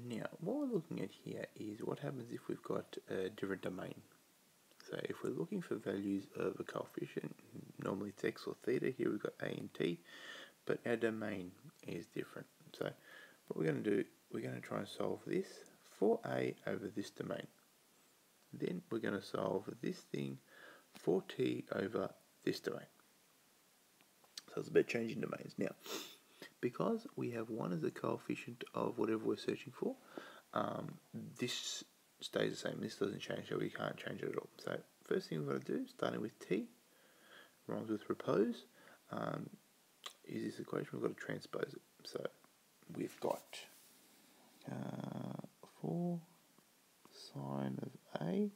Now, what we're looking at here is what happens if we've got a different domain. So if we're looking for values of a coefficient, normally it's x or theta, here we've got a and t, but our domain is different. So what we're going to do, we're going to try and solve this for a over this domain. Then we're going to solve this thing for t over this domain. So it's about changing domains. Now, because we have 1 as a coefficient of whatever we're searching for, this stays the same. This doesn't change, so we can't change it at all. So first thing we've got to do, starting with t, rhymes with repose, is this equation. We've got to transpose it. So we've got 4 sine of a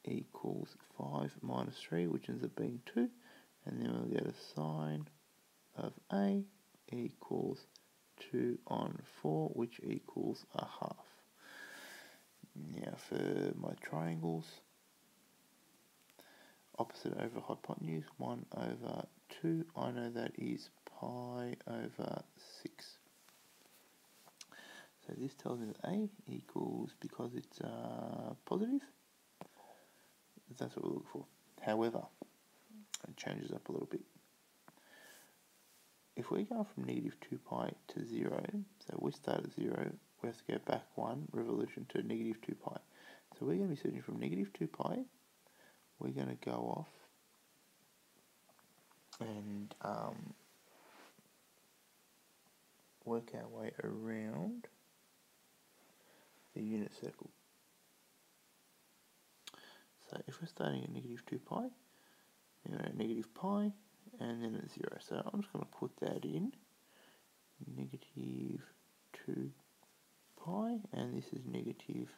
equals 5 minus 3, which ends up being 2, and then we'll get a sine of a equals 2 on 4, which equals a half. Now for my triangles, opposite over hypotenuse, 1 over 2, I know that is pi over 6. So this tells me that a equals, because it's positive, that's what we look for. However, it changes up a little bit. If we go from negative 2 pi to 0, so we start at 0, we have to go back 1 revolution to negative 2 pi. So we're going to be searching from negative 2 pi, we're going to go off and work our way around the unit circle. So if we're starting at negative 2 pi, then we're at negative pi, and then at 0. So I'm just going to put that in, negative 2 pi, and this is negative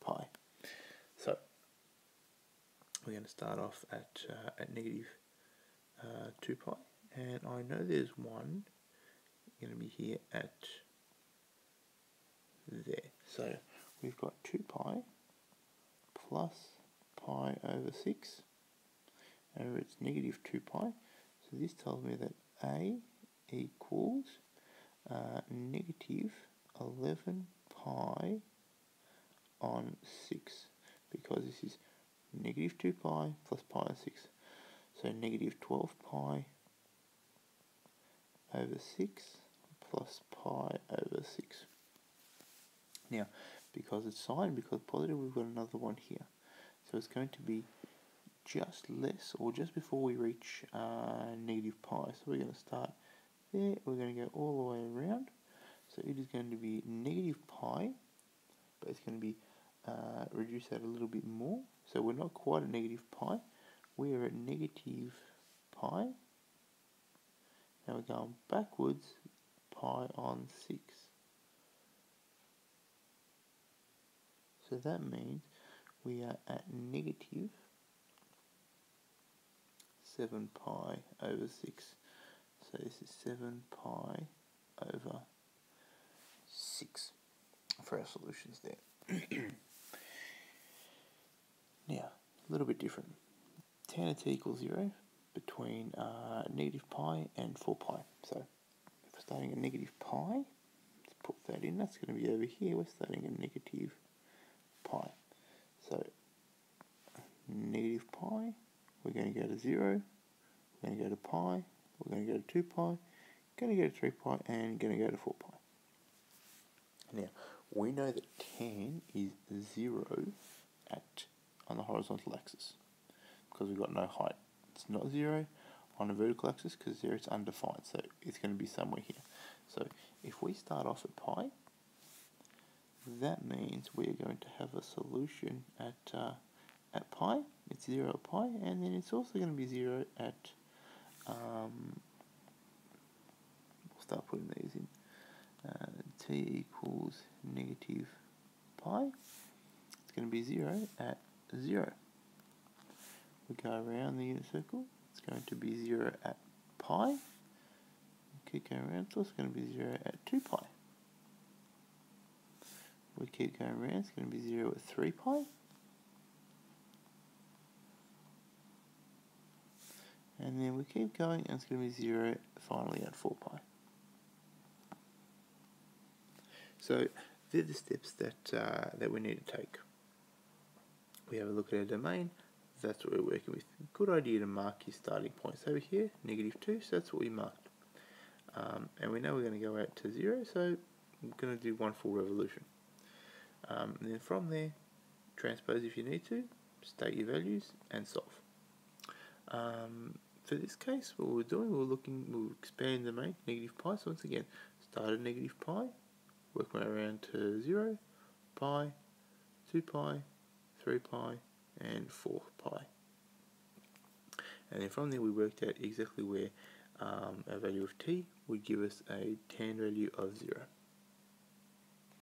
pi. So we're going to start off at negative 2 pi, and I know there's one going to be here at there. So we've got 2 pi plus pi over 6 over its negative 2 pi. So this tells me that a equals negative 11 pi on 6, because this is negative 2 pi plus pi on 6. So negative 12 pi over 6 plus pi over 6. Now, because it's sine, because positive, we've got another one here. So it's going to be just less, or just before we reach negative pi. So we're going to start there, we're going to go all the way around. So it is going to be negative pi, but it's going to be reduced out a little bit more. So we're not quite at negative pi, we are at negative pi. Now we're going backwards, pi on 6. So that means we are at negative 7 pi over 6. So this is 7 pi over 6 for our solutions there. Now, a little bit different. Tan of t equals 0 between negative pi and 4 pi. So if we're starting at negative pi, let's put that in. That's going to be over here. We're starting at negative pi. So negative pi, we're going to go to 0, we're going to go to pi, we're going to go to 2 pi, going to go to 3 pi, and going to go to 4 pi. Now, we know that tan is 0 on the horizontal axis, because we've got no height. It's not 0 on the vertical axis, because 0 is undefined, so it's going to be somewhere here. So if we start off at pi, that means we are going to have a solution at pi. It's 0 at pi, and then it's also going to be 0 at, we'll start putting these in, t equals negative pi. It's going to be 0 at 0. We go around the unit circle, it's going to be 0 at pi. We keep going around, so it's going to be 0 at 2 pi. We keep going around, it's going to be 0 at 3 pi. And then we keep going, and it's going to be 0 finally at 4 pi. So they're the steps that we need to take. We have a look at our domain. That's what we're working with. Good idea to mark your starting points over here, -2, so that's what we marked. And we know we're going to go out to 0, so we're going to do one full revolution. And then from there, transpose if you need to, state your values, and solve. For this case, what we're doing, we'll expand the domain, -pi. So once again, start at -pi, work my way around to 0, pi, 2 pi, 3 pi, and 4 pi. And then from there we worked out exactly where a value of t would give us a tan value of 0.